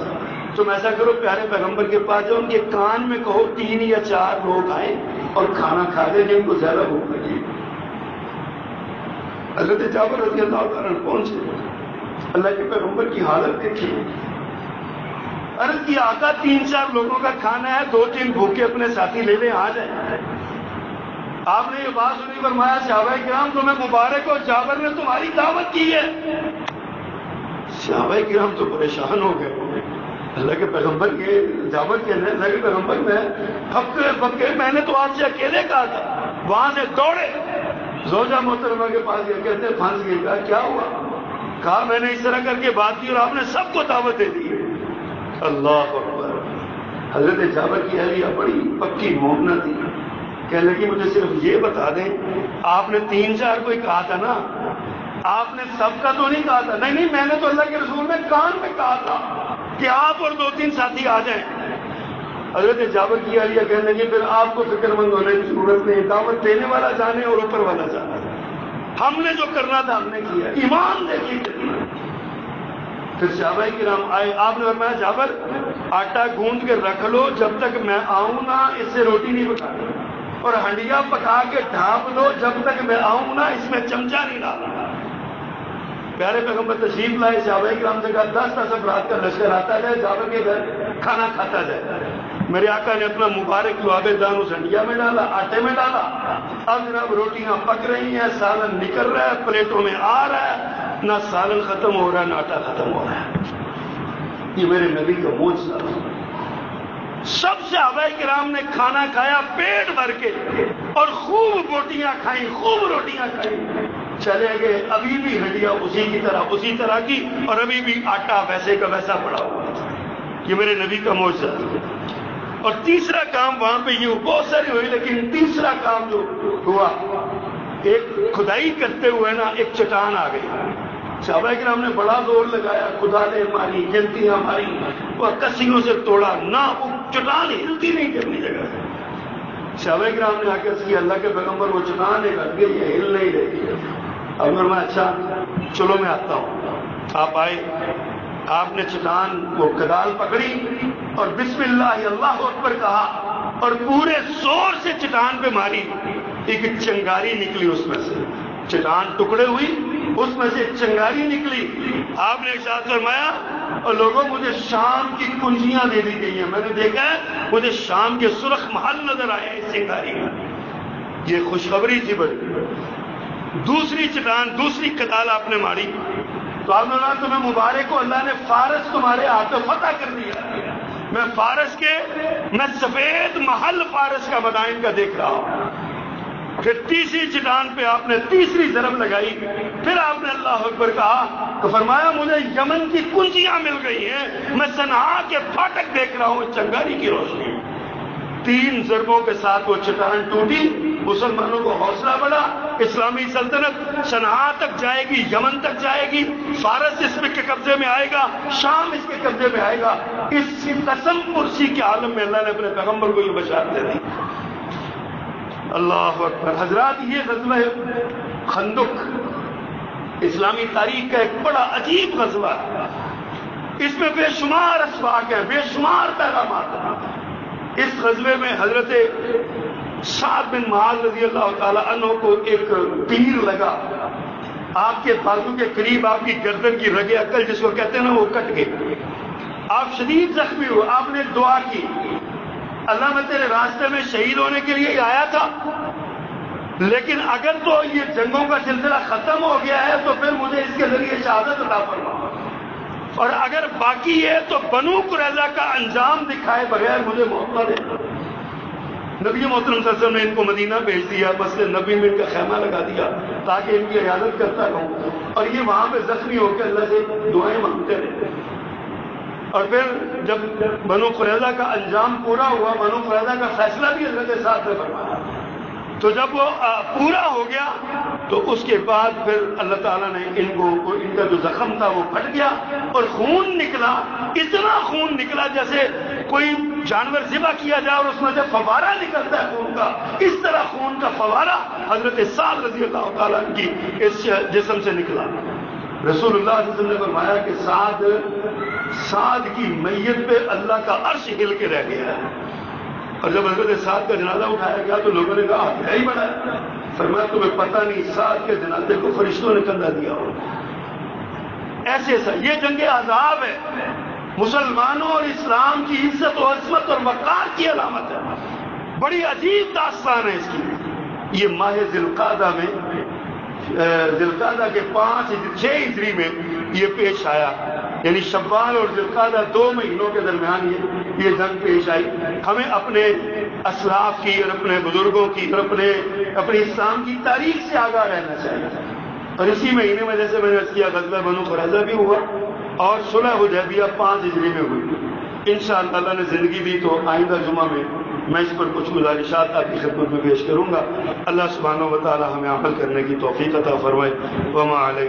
تم ایسا کرو پیارے پیغمبر کے پاس جاؤ، ان کے کان میں کہو 3 یا 4 لوگ آئیں اور کھانا کھا دیں جن کو زیادہ بھوک لگی۔ حضرت جابر رضی اللہ تعالیٰ پہنچے، اللہ کے پیغمبر کی حالت دیکھی، عرض کی آقا 3-4 لوگوں کا کھانا ہے، 2-3 بھوکے اپنے ساتھی لے لیں، آ جائیں۔ آپ نے یہ بات سنی، فرمایا صحابہ کرام تمہیں مبارک ہو، جابر نے تمہاری دعوت کی ہے۔ صحابہ کرام تو پریشان ہو گئے، اللہ کے پیغمبر کے جابر کے اللہ کے پیغمبر میں پکے میں نے تو آپ سے اکیلے کہا تھا، وہاں سے دوڑے زوجہ محترمہ کے پاس گئے، کہتے ہیں پھنس گئے، کہا کیا ہوا، کہا میں نے اس طرح کر کے بات کی اور آپ نے سب کو دعوت دے دی۔ اللہ اکبر۔ حضرت جابر کی اہلیہ بڑی پکی مومنہ تھی، کہنے لگی مجھے صرف یہ بتا دیں آپ نے 3-4 کو ہی کہا تھا نا، آپ نے سب کا تو نہیں کہا تھا؟ نہیں میں نے تو اللہ کے رسول نے کان میں کہا تھا کہ آپ اور 2-3 ساتھی آ جائیں۔ حضرت جابر کی اہلیہ کہنے لگی پھر آپ کو فکر مند ہونے کی ضرورت نہیں، دعوت دینے والا جانے اور اوپر والا جانا، ہم نے جو کرنا تھا ہم نے کیا، ایمان دیکھیے کتنا۔ پھر صحابہ کرام آئے، آپ نے فرمایا جابر آٹا گوندھ کے رکھ لو، جب تک میں آؤں نا اس سے روٹی نہیں پکانی، اور ہنڈیا پکا کے ڈھانپ لو، جب تک میں آؤں نا اس میں چمچہ نہیں ڈالنا۔ پیارے پیغمبر تشریف لائے، صحابہ کرام سے کہا 10 افراد کا لشکر آتا جائے، جابر کے گھر کھانا کھاتا جائے۔ میرے آقا نے اپنا مبارک لعاب دان اس ہنڈیا میں ڈالا، آٹے میں ڈالا، اب جناب روٹیاں پک رہی ہیں، سالن نکل رہا ہے، پلیٹوں میں آ رہا ہے، نہ سالن ختم ہو رہا ہے نہ آٹا ختم ہو رہا ہے۔ یہ میرے نبی کا معجزہ۔ سب صحابہ کرام نے کھانا کھایا پیٹ بھر کے اور خوب بوٹیاں کھائیں، خوب روٹیاں کھائیں، چلے گئے۔ ابھی بھی ہنڈیا اسی طرح کی، اور ابھی بھی آٹا ویسے کا ویسا پڑا ہوا تھا۔ یہ میرے نبی کا معجزہ۔ اور تیسرا کام وہاں پہ یہ بہت ساری ہوئی، لیکن تیسرا کام جو ہوا، ایک کھدائی کرتے ہوئے نا ایک چٹان آ گئی۔ صحابہ کرام نے بڑا زور لگایا، کھدالیں ماری، گنتیاں ماری، اور کسیوں سے توڑا، نہ وہ چٹان ہلتی نہیں کرنی جگہ سے۔ صحابہ کرام نے آ کے کیا، اللہ کے پیغمبر وہ چٹان ایک ہٹ گئی ہے، ہل نہیں رہی ہے۔ اب میں اچھا چلو میں آتا ہوں۔ آپ آئے، آپ نے چٹان وہ کدال پکڑی اور بسم اللہ اللہ اکبر کہا اور پورے زور سے چٹان پہ ماری، ایک چنگاری نکلی اس میں سے، چٹان ٹکڑے ہوئی، اس میں سے چنگاری نکلی۔ آپ نے ارشاد فرمایا، اور لوگوں مجھے شام کی کنجیاں دے دی گئی ہیں، میں نے دیکھا ہے مجھے شام کے سرخ محل نظر آئے ہیں اس چنگاری میں۔ یہ خوشخبری تھی بڑی۔ دوسری چٹان، دوسری کدال آپ نے ماری تو آپ نے کہا تمہیں مبارک ہو، اللہ نے فارس تمہارے ہاتھوں فتح کر دیا۔ میں فارس کے، میں سفید محل فارس کا مدائن کا دیکھ رہا ہوں۔ پھر تیسری چٹان پہ آپ نے تیسری ضرب لگائی، پھر آپ نے اللہ اکبر کہا تو فرمایا مجھے یمن کی کنجیاں مل گئی ہیں، میں صنعاء کے پھاٹک دیکھ رہا ہوں چنگاری کی روشنی۔ 3 ضربوں کے ساتھ وہ چٹان ٹوٹی، مسلمانوں کو حوصلہ بڑھا، اسلامی سلطنت صنعاء تک جائے گی، یمن تک جائے گی، فارس اس کے قبضے میں آئے گا، شام اس کے قبضے میں آئے گا۔ اس قسم پرسی کے عالم میں اللہ نے اپنے پیغمبر کو یہ بشارت دے دی۔ اللہ اکبر۔ حضرات، یہ غزوہ خندق اسلامی تاریخ کا ایک بڑا عجیب غزوہ ہے۔ اس میں بے شمار اسباق ہیں، بے شمار پیغامات ہیں۔ اس غزوے میں حضرت سعد بن معاذ رضی اللہ تعالی عنہ کو ایک تیر لگا، آپ کے بازو کے قریب، آپ کی گردن کی رگیں عقل جس کو کہتے ہیں نا، وہ کٹ گئی۔ آپ شدید زخمی ہوئے۔ آپ نے دعا کی، اللہ میں تیرے راستے میں شہید ہونے کے لیے آیا تھا، لیکن اگر تو یہ جنگوں کا سلسلہ ختم ہو گیا ہے تو پھر مجھے اس کے ذریعے شہادت عطا فرما، اور اگر باقی ہے تو بنو قریظہ کا انجام دکھائے بغیر مجھے موت نہ دے۔ نبی محترم صلی اللہ علیہ وسلم نے ان کو مدینہ بھیج دیا، مسجد نبی میں ان کا خیمہ لگا دیا تاکہ ان کی عیادت کرتا رہوں، اور یہ وہاں پہ زخمی ہو کے اللہ سے دعائیں مانگتے رہے۔ اور پھر جب بنو قریظہ کا انجام پورا ہوا، بنو قریظہ کا فیصلہ بھی حضرت سعد نے فرمایا، تو جب وہ پورا ہو گیا تو اس کے بعد پھر اللہ تعالیٰ نے ان کا جو زخم تھا وہ پھٹ گیا اور خون نکلا، اتنا خون نکلا جیسے کوئی جانور ذبح کیا جائے اور اس میں سے فوارہ نکلتا ہے خون کا، اس طرح خون کا فوارہ حضرت سعد رضی اللہ تعالیٰ کی اس جسم سے نکلا۔ رسول اللہ صلی اللہ علیہ وسلم نے فرمایا کہ سعد کی میت پہ اللہ کا عرش ہل کے رہ گیا ہے۔ اور جب حضرت سعد کا جنازہ اٹھایا گیا تو لوگوں نے کہا کیا ہی بڑا ہے، فرمایا تمہیں پتہ نہیں سعد کے جنازے کو فرشتوں نے کندھا دیا ہو۔ ایسے یہ جنگ عذاب ہے، مسلمانوں اور اسلام کی عزت و عظمت اور وقار کی علامت ہے۔ بڑی عجیب داستان ہے اس کی۔ یہ ماہ ذی القعدہ میں، ذی القعدہ کے 6 ہجری میں یہ پیش آیا، یعنی شوال اور ذی القعدہ 2 مہینوں کے درمیان یہ جنگ پیش آئی۔ ہمیں اپنے اسلاف کی اور اپنے بزرگوں کی اور اپنے اسلام کی تاریخ سے آگاہ رہنا چاہیے۔ اور اسی مہینے میں جیسے میں نے عرض کیا غزوہ بنو قریظہ بھی ہوا اور صلح حدیبیہ 5 ہجری میں ہوئی۔ انشاءاللہ اللہ نے زندگی دی تو آئندہ جمعہ میں اس پر کچھ گزارشات آپ کی خدمت میں پیش کروں گا۔ اللہ سبحانہ و تعالی ہمیں عمل کرنے کی توفیق عطا فرمائے۔ وما علینا